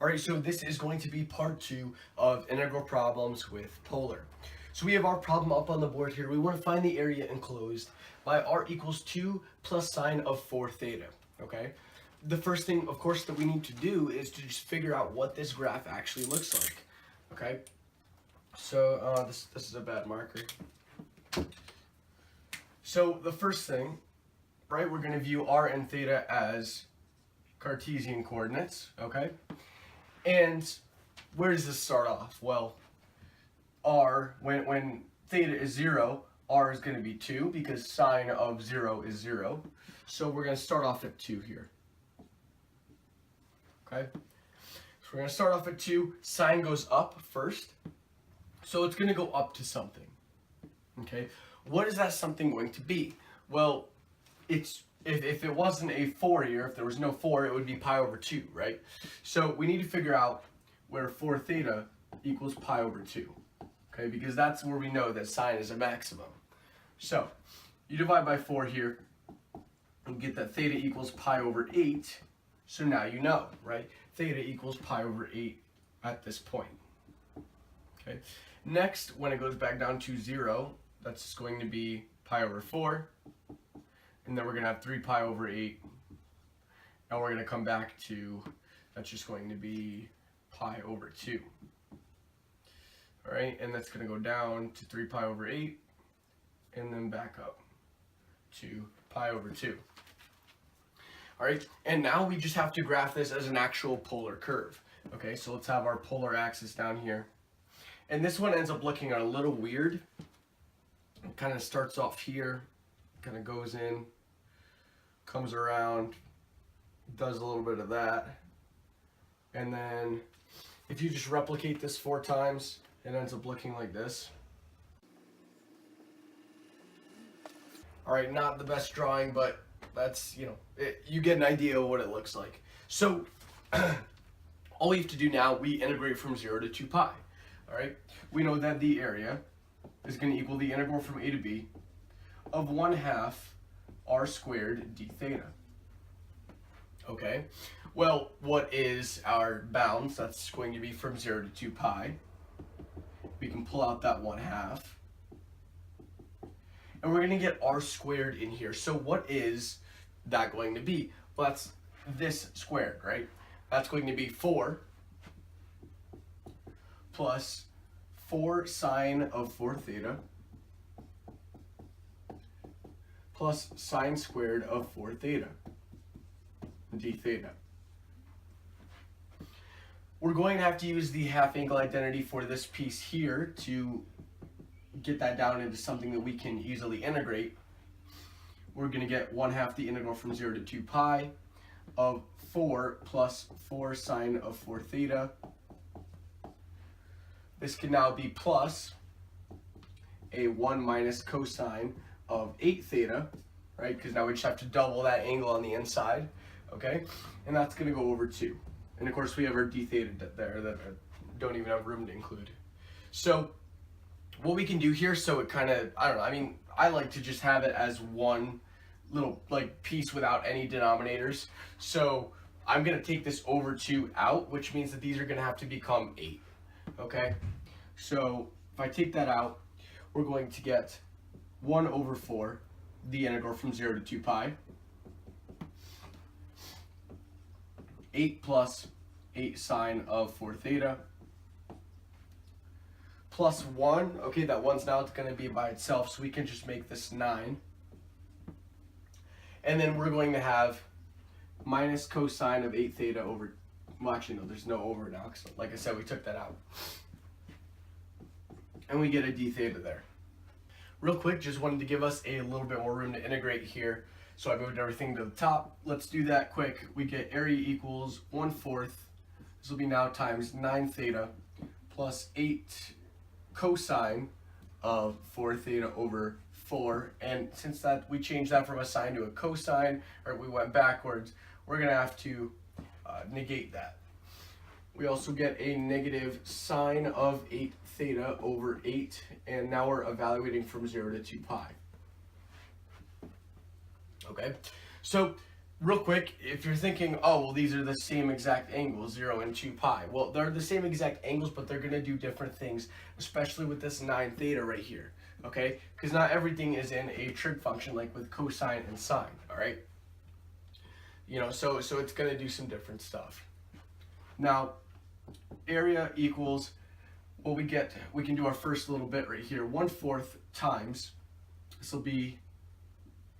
All right, so this is going to be part 2 of integral problems with polar. So we have our problem up on the board here. We want to find the area enclosed by r equals 2 plus sine of 4 theta, okay? The first thing, of course, that we need to do is to just figure out what this graph actually looks like, okay? So this is a bad marker. So the first thing, right, we're going to view r and theta as Cartesian coordinates, okay? And where does this start off? Well, r, when theta is 0, r is going to be 2 because sine of 0 is 0. So we're going to start off at 2 here. Okay? So we're going to start off at 2. Sine goes up first. So it's going to go up to something. Okay? What is that something going to be? Well, it's if it wasn't a 4 here, if there was no 4, it would be pi over 2, right? So we need to figure out where 4 theta equals pi over 2, okay? Because that's where we know that sine is a maximum. So you divide by 4 here and get that theta equals pi over 8. So now you know, right? Theta equals pi over 8 at this point, okay? Next, when it goes back down to 0, that's just going to be pi over 4. And then we're going to have 3 pi over 8. And we're going to come back to, that's just going to be pi over 2. Alright, and that's going to go down to 3 pi over 8. And then back up to pi over 2. Alright, and now we just have to graph this as an actual polar curve. Okay, so let's have our polar axis down here. And this one ends up looking a little weird. It kind of starts off here, kind of goes in, comes around, does a little bit of that, and then if you just replicate this 4 times, it ends up looking like this. Alright, not the best drawing, but that's, you know, you get an idea of what it looks like. So all we have to do now, we integrate from 0 to 2 pi. Alright, we know that the area is going to equal the integral from a to b of 1/2 r squared d theta. Okay, well, what is our bounds? That's going to be from 0 to 2 pi. We can pull out that 1/2. And we're going to get r squared in here. So what is that going to be? Well, that's this squared, right? That's going to be 4 plus 4 sine of 4 theta plus sine squared of 4 theta, d theta. We're going to have to use the half angle identity for this piece here to get that down into something that we can easily integrate. We're going to get 1/2 the integral from 0 to 2 pi of 4 plus 4 sine of 4 theta. This can now be plus a 1 minus cosine of 8 theta, right? Because now we just have to double that angle on the inside, okay? And that's going to go over 2. And of course we have our d theta there that I don't even have room to include. So what we can do here, so it kind of, I don't know, I mean, I like to just have it as one little like piece without any denominators. So I'm going to take this over 2 out, which means that these are going to have to become 8. Okay, so if I take that out, we're going to get 1 over 4, the integral from 0 to 2 pi, 8 plus 8 sine of 4 theta, plus 1, okay, that 1's now going to be by itself, so we can just make this 9. And then we're going to have minus cosine of 8 theta over, well, actually, no, there's no over now, because like I said, we took that out. And we get a d theta there. Real quick, just wanted to give us a little bit more room to integrate here. So I moved everything to the top. Let's do that quick. We get area equals 1/4. This will be now times 9 theta plus 8 cosine of 4 theta over 4. And since that we changed that from a sine to a cosine, or we went backwards, we're going to have to negate that. We also get a negative sine of 8 theta over 8, and now we're evaluating from 0 to 2 pi. Okay, so real quick, if you're thinking, oh, well, these are the same exact angles, 0 and 2 pi. Well, they're the same exact angles, but they're going to do different things, especially with this 9 theta right here, okay? Because not everything is in a trig function like with cosine and sine, all right? You know, so it's going to do some different stuff. Now, area equals, well, we can do our first little bit right here, 1/4 times, this will be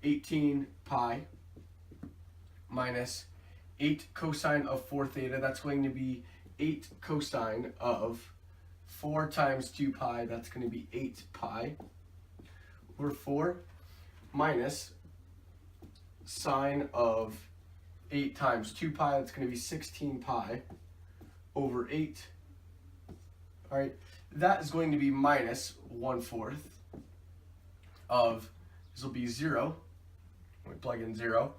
18 pi minus 8 cosine of 4 theta, that's going to be 8 cosine of 4 times 2 pi, that's going to be 8 pi over 4, minus sine of 8 times 2 pi, that's going to be 16 pi over 8. All right, that is going to be minus 1/4 of, this will be 0, we plug in 0,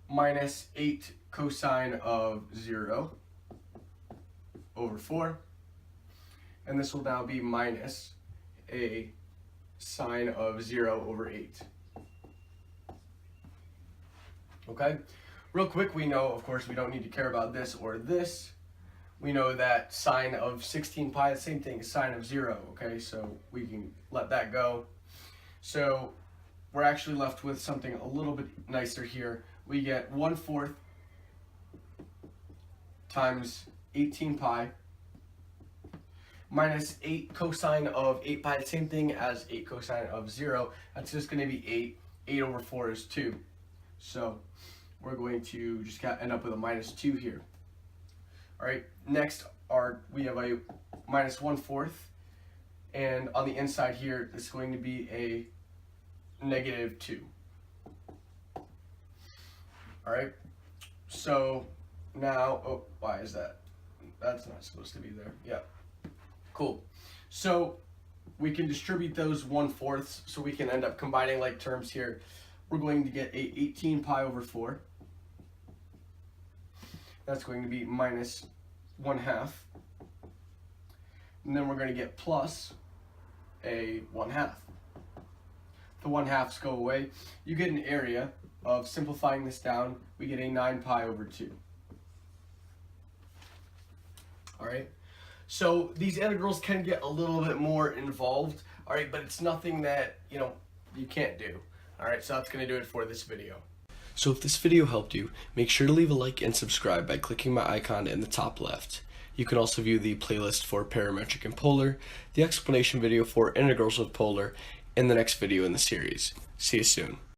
minus 8 cosine of 0 over 4, and this will now be minus a sine of 0 over 8. Okay, real quick, we know, of course, we don't need to care about this or this. We know that sine of 16 pi, the same thing as sine of 0, okay, so we can let that go. So we're actually left with something a little bit nicer here. We get 1/4 times 18 pi minus 8 cosine of 8 pi, the same thing as 8 cosine of 0. That's just going to be 8. 8 over 4 is 2. So we're going to just end up with a minus 2 here. All right, next we have a minus 1/4, and on the inside here, it's going to be a negative 2. All right, so now, oh, why is that? That's not supposed to be there. Yeah, cool. So we can distribute those 1/4, so we can end up combining like terms here. We're going to get a 18 pi over 4. That's going to be minus 1/2. And then we're going to get plus a 1/2. The 1/2s go away. You get an area of, simplifying this down, we get a 9 pi over 2. All right. So these integrals can get a little bit more involved. All right, but it's nothing that, you can't do. All right, so that's going to do it for this video. So if this video helped you, make sure to leave a like and subscribe by clicking my icon in the top left. You can also view the playlist for parametric and polar, the explanation video for integrals with polar, and the next video in the series. See you soon.